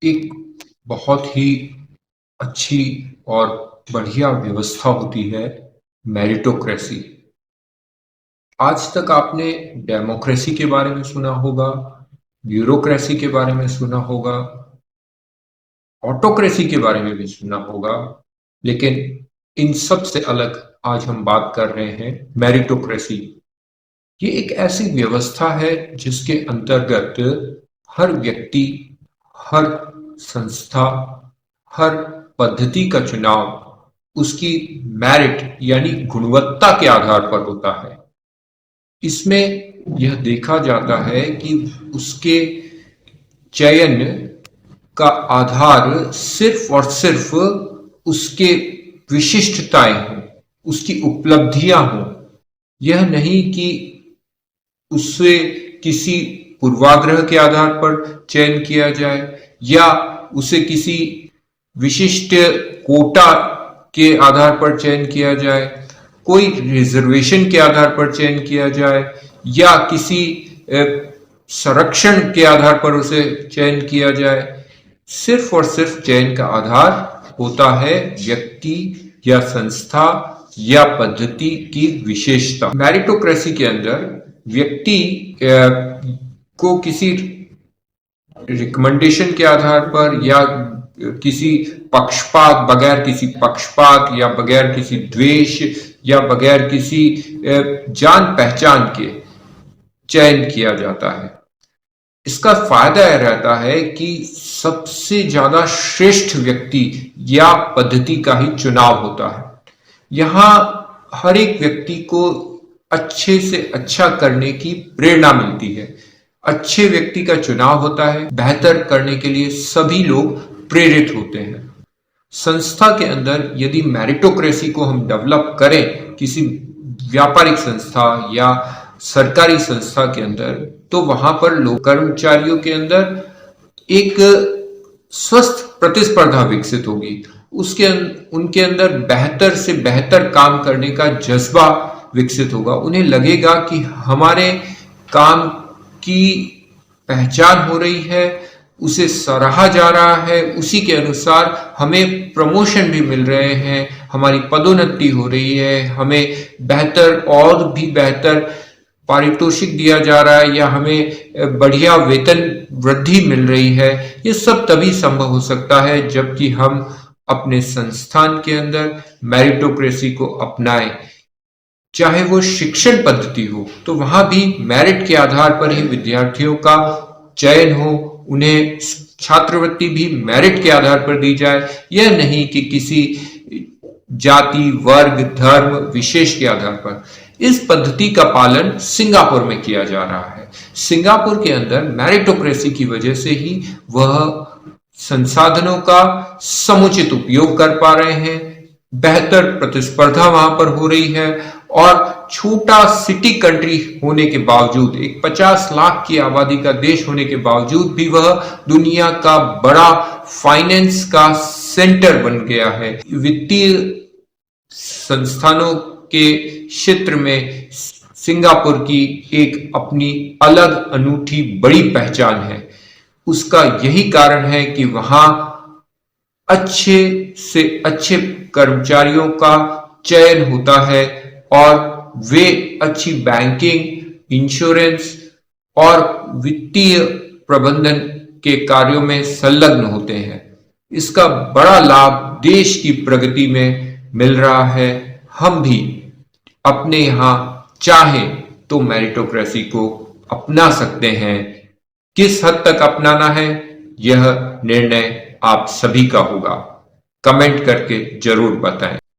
एक बहुत ही अच्छी और बढ़िया व्यवस्था होती है मेरिटोक्रेसी। आज तक आपने डेमोक्रेसी के बारे में सुना होगा, ब्यूरोक्रेसी के बारे में सुना होगा, ऑटोक्रेसी के बारे में भी सुना होगा, लेकिन इन सब से अलग आज हम बात कर रहे हैं मेरिटोक्रेसी। ये एक ऐसी व्यवस्था है जिसके अंतर्गत हर व्यक्ति, हर संस्था, हर पद्धति का चुनाव उसकी मेरिट यानी गुणवत्ता के आधार पर होता है। इसमें यह देखा जाता है कि उसके चयन का आधार सिर्फ और सिर्फ उसके विशिष्टताएं हों, उसकी उपलब्धियां हों। यह नहीं कि उससे किसी पूर्वाग्रह के आधार पर चयन किया जाए या उसे किसी विशिष्ट कोटा के आधार पर चयन किया जाए, कोई रिजर्वेशन के आधार पर चयन किया जाए या किसी संरक्षण के आधार पर उसे चयन किया जाए। सिर्फ और सिर्फ चयन का आधार होता है व्यक्ति या संस्था या पद्धति की विशेषता। मेरिटोक्रेसी के अंदर व्यक्ति को किसी रिकमेंडेशन के आधार पर या बगैर किसी पक्षपात या बगैर किसी द्वेष या बगैर किसी जान पहचान के चयन किया जाता है। इसका फायदा यह रहता है कि सबसे ज्यादा श्रेष्ठ व्यक्ति या पद्धति का ही चुनाव होता है। यहां हर एक व्यक्ति को अच्छे से अच्छा करने की प्रेरणा मिलती है। अच्छे व्यक्ति का चुनाव होता है, बेहतर करने के लिए सभी लोग प्रेरित होते हैं। संस्था के अंदर यदि मेरिटोक्रेसी को हम डेवलप करें किसी व्यापारिक संस्था या सरकारी संस्था के अंदर, तो वहां पर लोग कर्मचारियों के अंदर एक स्वस्थ प्रतिस्पर्धा विकसित होगी। उनके अंदर बेहतर से बेहतर काम करने का जज्बा विकसित होगा। उन्हें लगेगा कि हमारे काम की पहचान हो रही है, उसे सराहा जा रहा है, उसी के अनुसार हमें प्रमोशन भी मिल रहे हैं, हमारी पदोन्नति हो रही है, हमें बेहतर और भी बेहतर पारितोषिक दिया जा रहा है या हमें बढ़िया वेतन वृद्धि मिल रही है। ये सब तभी संभव हो सकता है जबकि हम अपने संस्थान के अंदर मेरिटोक्रेसी को अपनाएं। चाहे वो शिक्षण पद्धति हो तो वहां भी मेरिट के आधार पर ही विद्यार्थियों का चयन हो, उन्हें छात्रवृत्ति भी मेरिट के आधार पर दी जाए। यह नहीं कि किसी जाति, वर्ग, धर्म विशेष के आधार पर। इस पद्धति का पालन सिंगापुर में किया जा रहा है। सिंगापुर के अंदर मेरिटोक्रेसी की वजह से ही वह संसाधनों का समुचित उपयोग कर पा रहे हैं, बेहतर प्रतिस्पर्धा वहां पर हो रही है और छोटा सिटी कंट्री होने के बावजूद, एक 50 लाख की आबादी का देश होने के बावजूद भी वह दुनिया का बड़ा फाइनेंस का सेंटर बन गया है। वित्तीय संस्थानों के क्षेत्र में सिंगापुर की एक अपनी अलग अनूठी बड़ी पहचान है। उसका यही कारण है कि वहां अच्छे से अच्छे कर्मचारियों का चयन होता है और वे अच्छी बैंकिंग, इंश्योरेंस और वित्तीय प्रबंधन के कार्यों में संलग्न होते हैं। इसका बड़ा लाभ देश की प्रगति में मिल रहा है। हम भी अपने यहां चाहें तो मेरिटोक्रेसी को अपना सकते हैं। किस हद तक अपनाना है, यह निर्णय आप सभी का होगा। कमेंट करके जरूर बताएं।